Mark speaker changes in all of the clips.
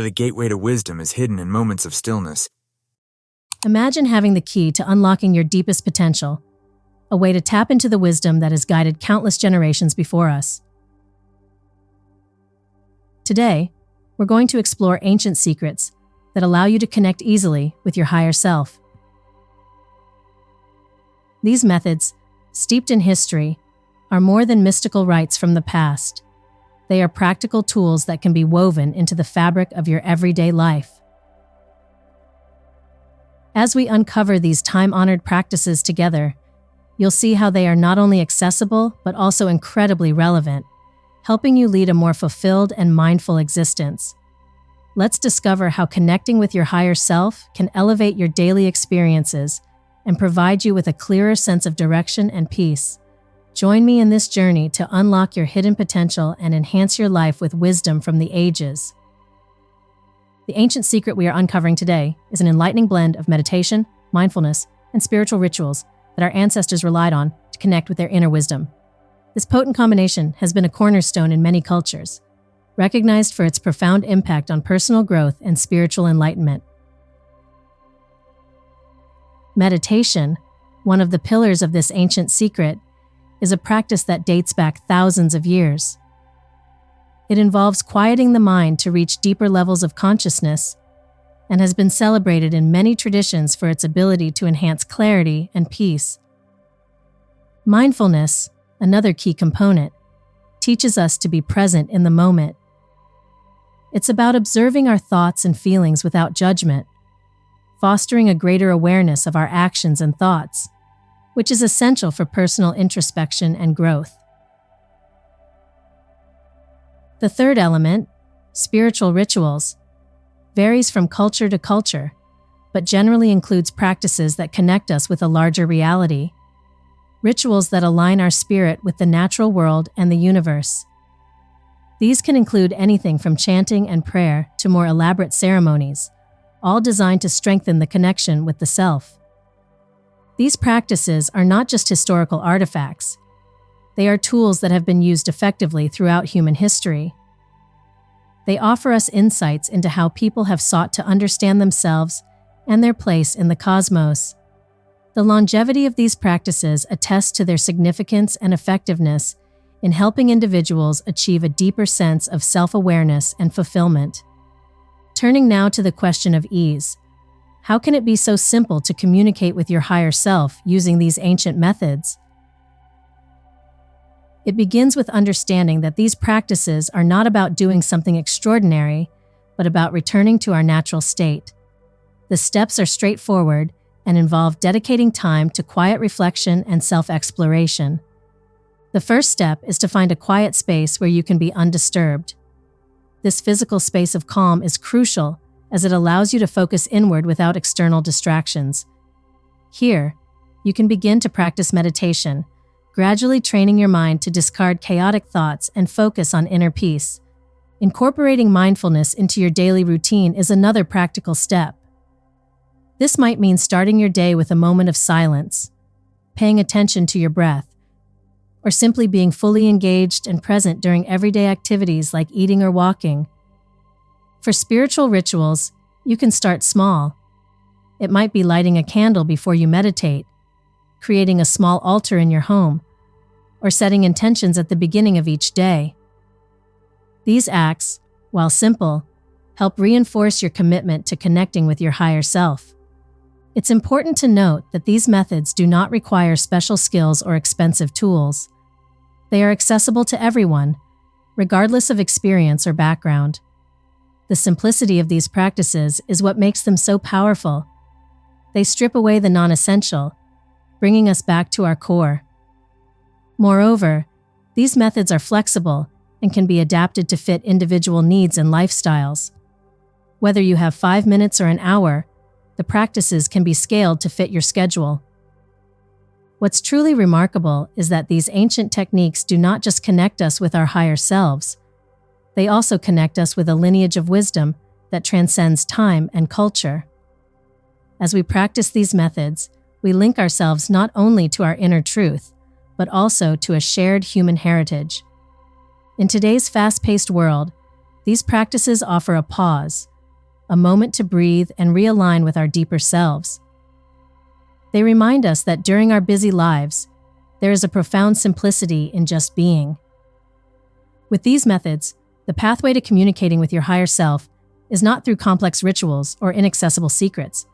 Speaker 1: The gateway to wisdom is hidden in moments of stillness.
Speaker 2: Imagine having the key to unlocking your deepest potential, a way to tap into the wisdom that has guided countless generations before us. Today, we're going to explore ancient secrets that allow you to connect easily with your higher self. These methods, steeped in history, are more than mystical rites from the past. They are practical tools that can be woven into the fabric of your everyday life. As we uncover these time-honored practices together, you'll see how they are not only accessible but also incredibly relevant, helping you lead a more fulfilled and mindful existence. Let's discover how connecting with your higher self can elevate your daily experiences and provide you with a clearer sense of direction and peace. Join me in this journey to unlock your hidden potential and enhance your life with wisdom from the ages. The ancient secret we are uncovering today is an enlightening blend of meditation, mindfulness, and spiritual rituals that our ancestors relied on to connect with their inner wisdom. This potent combination has been a cornerstone in many cultures, recognized for its profound impact on personal growth and spiritual enlightenment. Meditation, one of the pillars of this ancient secret, is a practice that dates back thousands of years. It involves quieting the mind to reach deeper levels of consciousness and has been celebrated in many traditions for its ability to enhance clarity and peace. Mindfulness, another key component, teaches us to be present in the moment. It's about observing our thoughts and feelings without judgment, fostering a greater awareness of our actions and thoughts, which is essential for personal introspection and growth. The third element, spiritual rituals, varies from culture to culture, but generally includes practices that connect us with a larger reality, rituals that align our spirit with the natural world and the universe. These can include anything from chanting and prayer to more elaborate ceremonies, all designed to strengthen the connection with the self. These practices are not just historical artifacts. They are tools that have been used effectively throughout human history. They offer us insights into how people have sought to understand themselves and their place in the cosmos. The longevity of these practices attests to their significance and effectiveness in helping individuals achieve a deeper sense of self-awareness and fulfillment. Turning now to the question of ease. How can it be so simple to communicate with your higher self using these ancient methods? It begins with understanding that these practices are not about doing something extraordinary, but about returning to our natural state. The steps are straightforward and involve dedicating time to quiet reflection and self-exploration. The first step is to find a quiet space where you can be undisturbed. This physical space of calm is crucial as it allows you to focus inward without external distractions. Here, you can begin to practice meditation, gradually training your mind to discard chaotic thoughts and focus on inner peace. Incorporating mindfulness into your daily routine is another practical step. This might mean starting your day with a moment of silence, paying attention to your breath, or simply being fully engaged and present during everyday activities like eating or walking. For spiritual rituals, you can start small. It might be lighting a candle before you meditate, creating a small altar in your home, or setting intentions at the beginning of each day. These acts, while simple, help reinforce your commitment to connecting with your higher self. It's important to note that these methods do not require special skills or expensive tools. They are accessible to everyone, regardless of experience or background. The simplicity of these practices is what makes them so powerful. They strip away the non-essential, bringing us back to our core. Moreover, these methods are flexible and can be adapted to fit individual needs and lifestyles. Whether you have 5 minutes or an hour, the practices can be scaled to fit your schedule. What's truly remarkable is that these ancient techniques do not just connect us with our higher selves. They also connect us with a lineage of wisdom that transcends time and culture. As we practice these methods, we link ourselves not only to our inner truth, but also to a shared human heritage. In today's fast-paced world, These practices offer a pause, a moment to breathe and realign with our deeper selves. They remind us that during our busy lives, there is a profound simplicity in just being. With these methods, the pathway to communicating with your higher self is not through complex rituals or inaccessible secrets,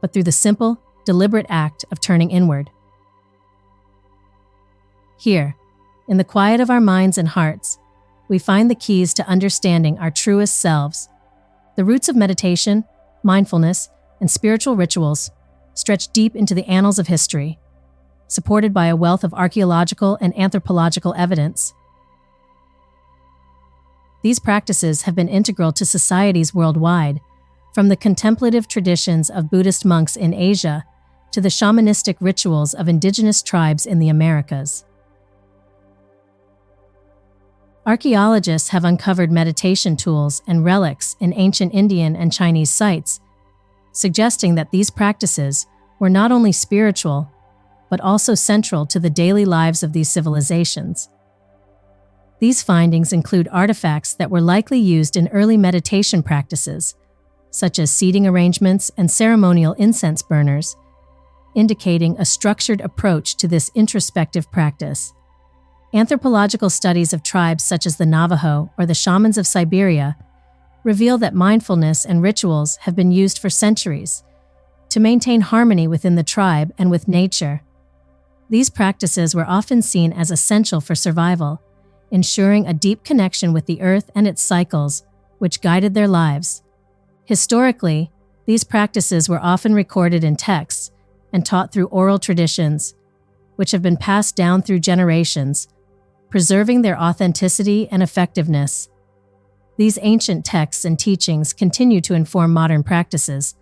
Speaker 2: but through the simple, deliberate act of turning inward. Here, in the quiet of our minds and hearts, we find the keys to understanding our truest selves. The roots of meditation, mindfulness, and spiritual rituals stretch deep into the annals of history, supported by a wealth of archaeological and anthropological evidence. These practices have been integral to societies worldwide, from the contemplative traditions of Buddhist monks in Asia to the shamanistic rituals of indigenous tribes in the Americas. Archaeologists have uncovered meditation tools and relics in ancient Indian and Chinese sites, suggesting that these practices were not only spiritual, but also central to the daily lives of these civilizations. These findings include artifacts that were likely used in early meditation practices, such as seating arrangements and ceremonial incense burners, indicating a structured approach to this introspective practice. Anthropological studies of tribes such as the Navajo or the shamans of Siberia reveal that mindfulness and rituals have been used for centuries to maintain harmony within the tribe and with nature. These practices were often seen as essential for survival, ensuring a deep connection with the earth and its cycles, which guided their lives. Historically, these practices were often recorded in texts and taught through oral traditions, which have been passed down through generations, preserving their authenticity and effectiveness. These ancient texts and teachings continue to inform modern practices,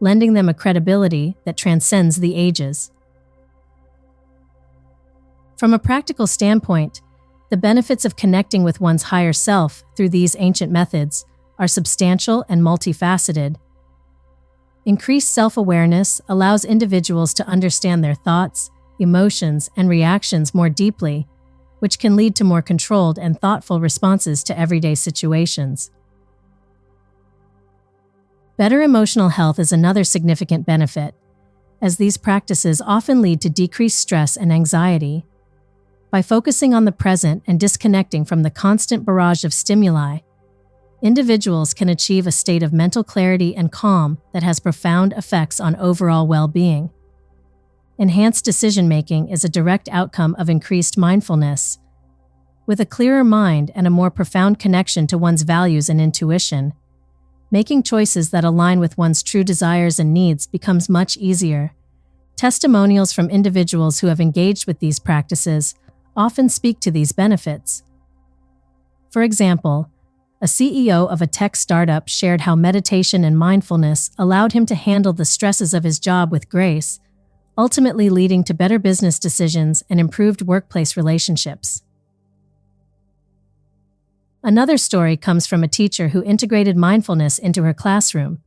Speaker 2: lending them a credibility that transcends the ages. From a practical standpoint, the benefits of connecting with one's higher self through these ancient methods are substantial and multifaceted. Increased self-awareness allows individuals to understand their thoughts, emotions, and reactions more deeply, which can lead to more controlled and thoughtful responses to everyday situations. Better emotional health is another significant benefit, as these practices often lead to decreased stress and anxiety. By focusing on the present and disconnecting from the constant barrage of stimuli, individuals can achieve a state of mental clarity and calm that has profound effects on overall well-being. Enhanced decision-making is a direct outcome of increased mindfulness. With a clearer mind and a more profound connection to one's values and intuition, making choices that align with one's true desires and needs becomes much easier. Testimonials from individuals who have engaged with these practices often speak to these benefits. For example, a CEO of a tech startup shared how meditation and mindfulness allowed him to handle the stresses of his job with grace, ultimately leading to better business decisions and improved workplace relationships. Another story comes from a teacher who integrated mindfulness into her classroom.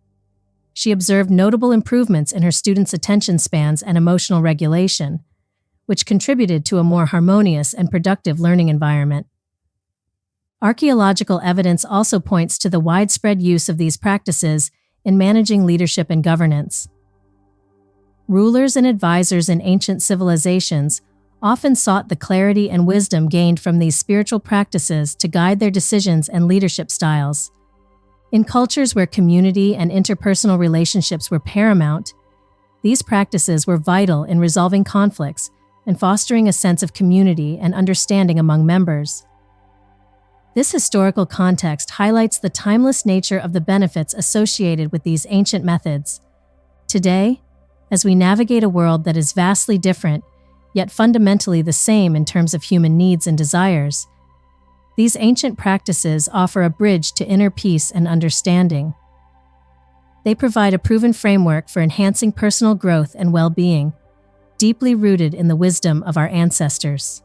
Speaker 2: She observed notable improvements in her students' attention spans and emotional regulation, which contributed to a more harmonious and productive learning environment. Archaeological evidence also points to the widespread use of these practices in managing leadership and governance. Rulers and advisors in ancient civilizations often sought the clarity and wisdom gained from these spiritual practices to guide their decisions and leadership styles. In cultures where community and interpersonal relationships were paramount, these practices were vital in resolving conflicts and fostering a sense of community and understanding among members. This historical context highlights the timeless nature of the benefits associated with these ancient methods. Today, as we navigate a world that is vastly different, yet fundamentally the same in terms of human needs and desires, these ancient practices offer a bridge to inner peace and understanding. They provide a proven framework for enhancing personal growth and well-being, deeply rooted in the wisdom of our ancestors.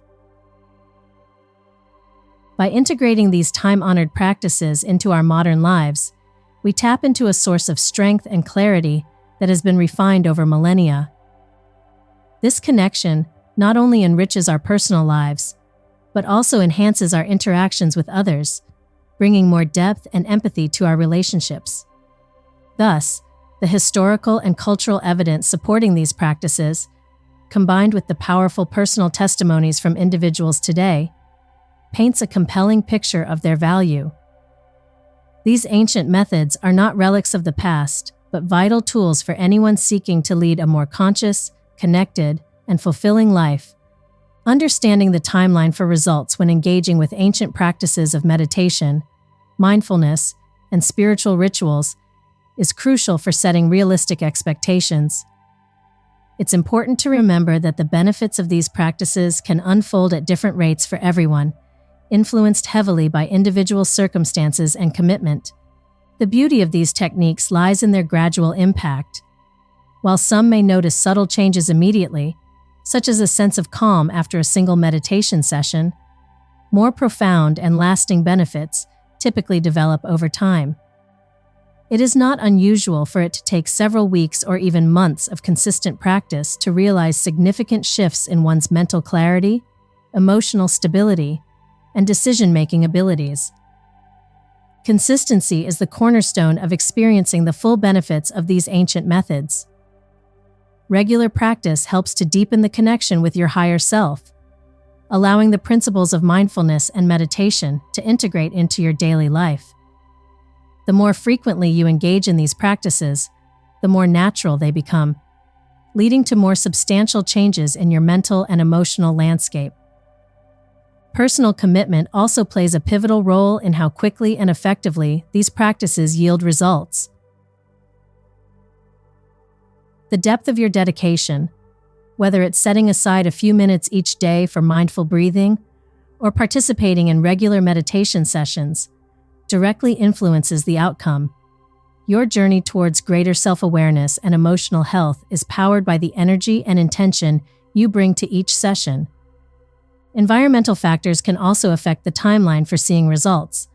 Speaker 2: By integrating these time-honored practices into our modern lives, we tap into a source of strength and clarity that has been refined over millennia. This connection not only enriches our personal lives, but also enhances our interactions with others, bringing more depth and empathy to our relationships. Thus, the historical and cultural evidence supporting these practices, combined with the powerful personal testimonies from individuals today, paints a compelling picture of their value. These ancient methods are not relics of the past, but vital tools for anyone seeking to lead a more conscious, connected, and fulfilling life. Understanding the timeline for results when engaging with ancient practices of meditation, mindfulness, and spiritual rituals is crucial for setting realistic expectations. It's important to remember that the benefits of these practices can unfold at different rates for everyone, influenced heavily by individual circumstances and commitment. The beauty of these techniques lies in their gradual impact. While some may notice subtle changes immediately, such as a sense of calm after a single meditation session, more profound and lasting benefits typically develop over time. It is not unusual for it to take several weeks or even months of consistent practice to realize significant shifts in one's mental clarity, emotional stability, and decision-making abilities. Consistency is the cornerstone of experiencing the full benefits of these ancient methods. Regular practice helps to deepen the connection with your higher self, allowing the principles of mindfulness and meditation to integrate into your daily life. The more frequently you engage in these practices, the more natural they become, leading to more substantial changes in your mental and emotional landscape. Personal commitment also plays a pivotal role in how quickly and effectively these practices yield results. The depth of your dedication, whether it's setting aside a few minutes each day for mindful breathing or participating in regular meditation sessions, directly influences the outcome. Your journey towards greater self-awareness and emotional health is powered by the energy and intention you bring to each session. Environmental factors can also affect the timeline for seeing results.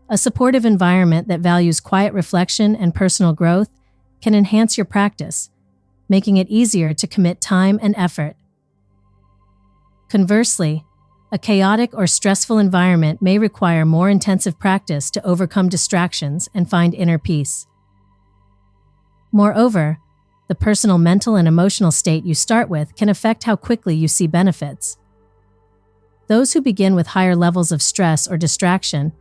Speaker 2: A supportive environment that values quiet reflection and personal growth can enhance your practice, making it easier to commit time and effort. Conversely, a chaotic or stressful environment may require more intensive practice to overcome distractions and find inner peace. Moreover, the personal mental and emotional state you start with can affect how quickly you see benefits. Those who begin with higher levels of stress or distraction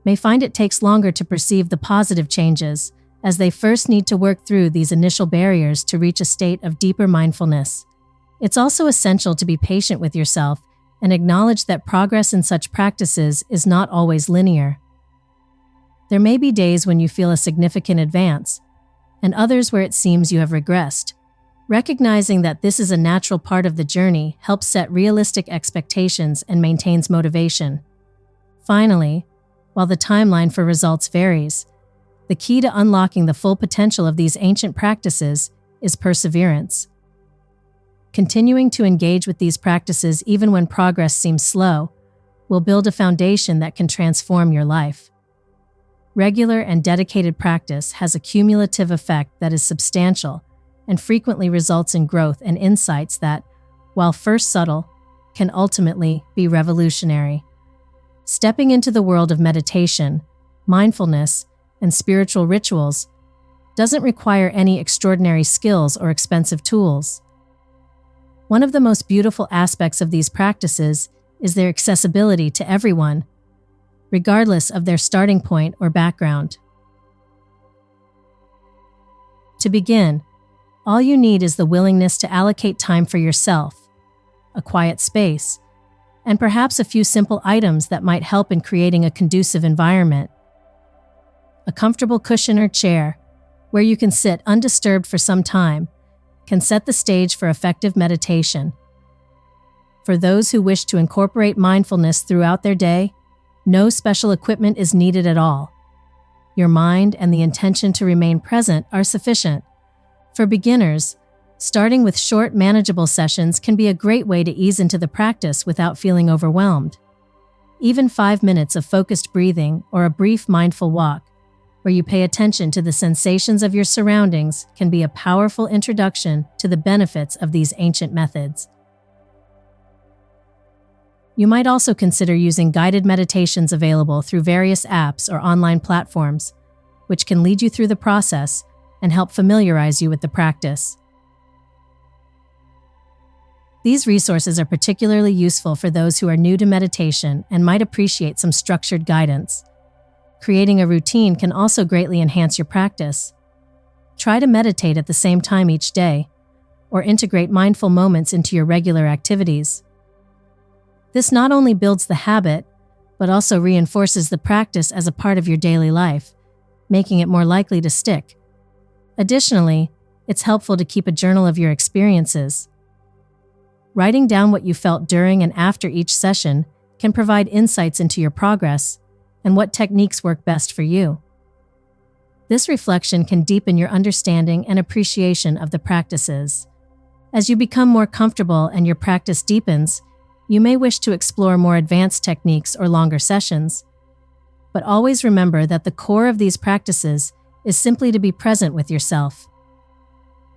Speaker 2: may find it takes longer to perceive the positive changes, as they first need to work through these initial barriers to reach a state of deeper mindfulness. It's also essential to be patient with yourself and acknowledge that progress in such practices is not always linear. There may be days when you feel a significant advance, and others where it seems you have regressed. Recognizing that this is a natural part of the journey helps set realistic expectations and maintains motivation. Finally, while the timeline for results varies, the key to unlocking the full potential of these ancient practices is perseverance. Continuing to engage with these practices even when progress seems slow will build a foundation that can transform your life. Regular and dedicated practice has a cumulative effect that is substantial and frequently results in growth and insights that, while first subtle, can ultimately be revolutionary. Stepping into the world of meditation, mindfulness, and spiritual rituals doesn't require any extraordinary skills or expensive tools. One of the most beautiful aspects of these practices is their accessibility to everyone, regardless of their starting point or background. To begin, all you need is the willingness to allocate time for yourself, a quiet space, and perhaps a few simple items that might help in creating a conducive environment. A comfortable cushion or chair, where you can sit undisturbed for some time, can set the stage for effective meditation. For those who wish to incorporate mindfulness throughout their day, no special equipment is needed at all. Your mind and the intention to remain present are sufficient. For beginners, starting with short, manageable sessions can be a great way to ease into the practice without feeling overwhelmed. Even 5 minutes of focused breathing or a brief mindful walk, where you pay attention to the sensations of your surroundings, can be a powerful introduction to the benefits of these ancient methods. You might also consider using guided meditations available through various apps or online platforms, which can lead you through the process and help familiarize you with the practice. These resources are particularly useful for those who are new to meditation and might appreciate some structured guidance. Creating a routine can also greatly enhance your practice. Try to meditate at the same time each day, or integrate mindful moments into your regular activities. This not only builds the habit, but also reinforces the practice as a part of your daily life, making it more likely to stick. Additionally, it's helpful to keep a journal of your experiences. Writing down what you felt during and after each session can provide insights into your progress and what techniques work best for you. This reflection can deepen your understanding and appreciation of the practices. As you become more comfortable and your practice deepens, you may wish to explore more advanced techniques or longer sessions. But always remember that the core of these practices is simply to be present with yourself.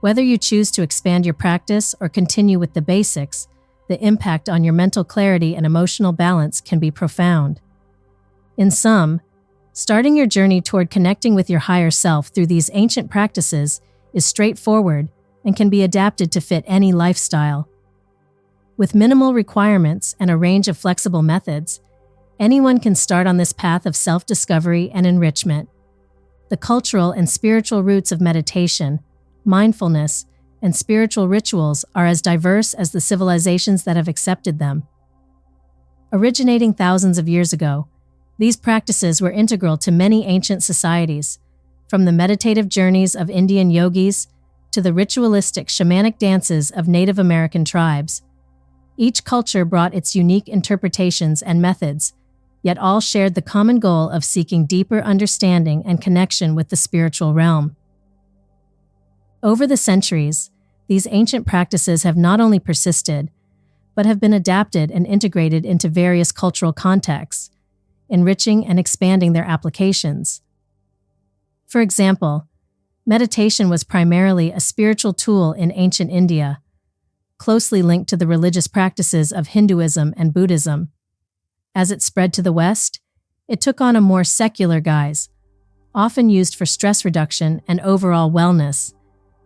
Speaker 2: Whether you choose to expand your practice or continue with the basics, the impact on your mental clarity and emotional balance can be profound. In sum, starting your journey toward connecting with your higher self through these ancient practices is straightforward and can be adapted to fit any lifestyle. With minimal requirements and a range of flexible methods, anyone can start on this path of self-discovery and enrichment. The cultural and spiritual roots of meditation, mindfulness, and spiritual rituals are as diverse as the civilizations that have accepted them. Originating thousands of years ago, these practices were integral to many ancient societies, from the meditative journeys of Indian yogis to the ritualistic shamanic dances of Native American tribes. Each culture brought its unique interpretations and methods, yet all shared the common goal of seeking deeper understanding and connection with the spiritual realm. Over the centuries, these ancient practices have not only persisted, but have been adapted and integrated into various cultural contexts, enriching and expanding their applications. For example, meditation was primarily a spiritual tool in ancient India, closely linked to the religious practices of Hinduism and Buddhism. As it spread to the West, it took on a more secular guise, often used for stress reduction and overall wellness,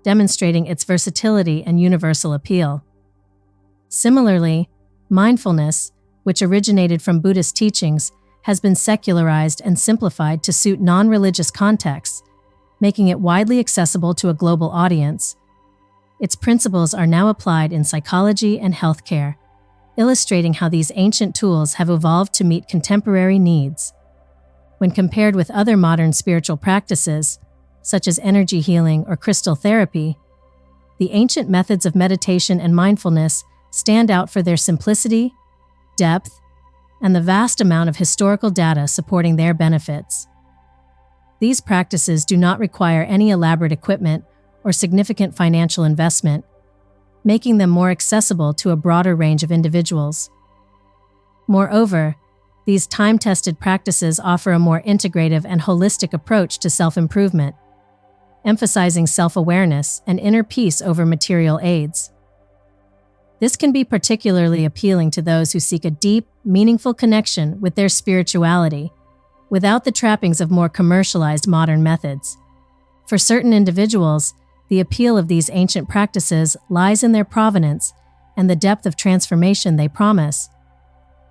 Speaker 2: demonstrating its versatility and universal appeal. Similarly, mindfulness, which originated from Buddhist teachings, has been secularized and simplified to suit non-religious contexts, making it widely accessible to a global audience. Its principles are now applied in psychology and healthcare, illustrating how these ancient tools have evolved to meet contemporary needs. When compared with other modern spiritual practices, such as energy healing or crystal therapy, the ancient methods of meditation and mindfulness stand out for their simplicity, depth, and the vast amount of historical data supporting their benefits. These practices do not require any elaborate equipment or significant financial investment, making them more accessible to a broader range of individuals. Moreover, these time-tested practices offer a more integrative and holistic approach to self-improvement, emphasizing self-awareness and inner peace over material aids. This can be particularly appealing to those who seek a deep, meaningful connection with their spirituality, without the trappings of more commercialized modern methods. For certain individuals, the appeal of these ancient practices lies in their provenance and the depth of transformation they promise.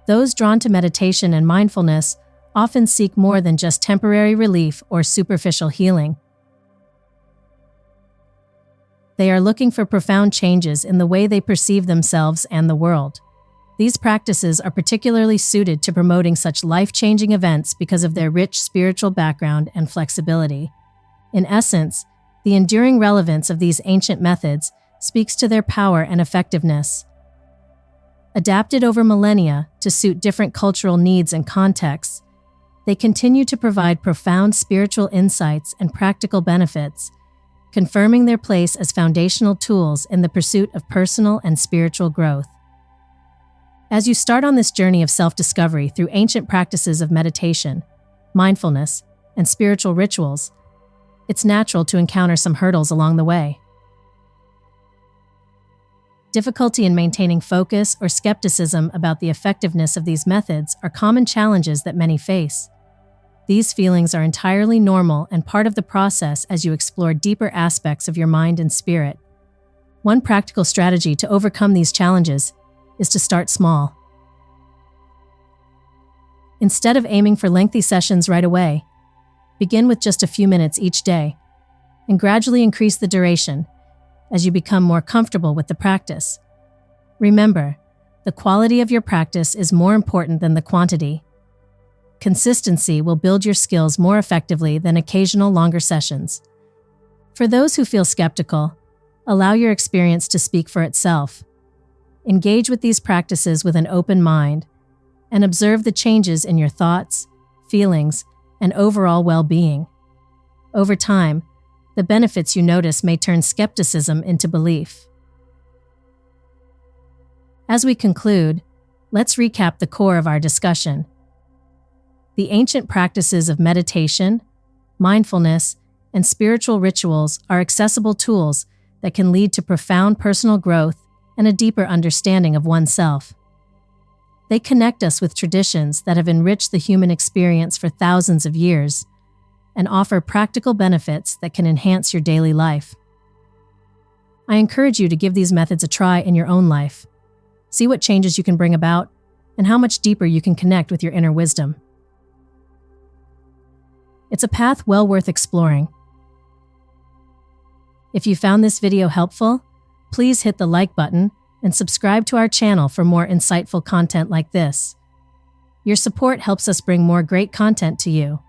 Speaker 2: Those drawn to meditation and mindfulness often seek more than just temporary relief or superficial healing. They are looking for profound changes in the way they perceive themselves and the world. These practices are particularly suited to promoting such life-changing events because of their rich spiritual background and flexibility. In essence, the enduring relevance of these ancient methods speaks to their power and effectiveness. Adapted over millennia to suit different cultural needs and contexts, they continue to provide profound spiritual insights and practical benefits, confirming their place as foundational tools in the pursuit of personal and spiritual growth. As you start on this journey of self-discovery through ancient practices of meditation, mindfulness, and spiritual rituals, it's natural to encounter some hurdles along the way. Difficulty in maintaining focus or skepticism about the effectiveness of these methods are common challenges that many face. These feelings are entirely normal and part of the process as you explore deeper aspects of your mind and spirit. One practical strategy to overcome these challenges is to start small. Instead of aiming for lengthy sessions right away, begin with just a few minutes each day and gradually increase the duration as you become more comfortable with the practice. Remember, the quality of your practice is more important than the quantity. Consistency will build your skills more effectively than occasional longer sessions. For those who feel skeptical, allow your experience to speak for itself. Engage with these practices with an open mind and observe the changes in your thoughts, feelings, and overall well-being. Over time, the benefits you notice may turn skepticism into belief. As we conclude, let's recap the core of our discussion. The ancient practices of meditation, mindfulness, and spiritual rituals are accessible tools that can lead to profound personal growth and a deeper understanding of oneself. They connect us with traditions that have enriched the human experience for thousands of years and offer practical benefits that can enhance your daily life. I encourage you to give these methods a try in your own life. See what changes you can bring about and how much deeper you can connect with your inner wisdom. It's a path well worth exploring. If you found this video helpful, please hit the like button and subscribe to our channel for more insightful content like this. Your support helps us bring more great content to you.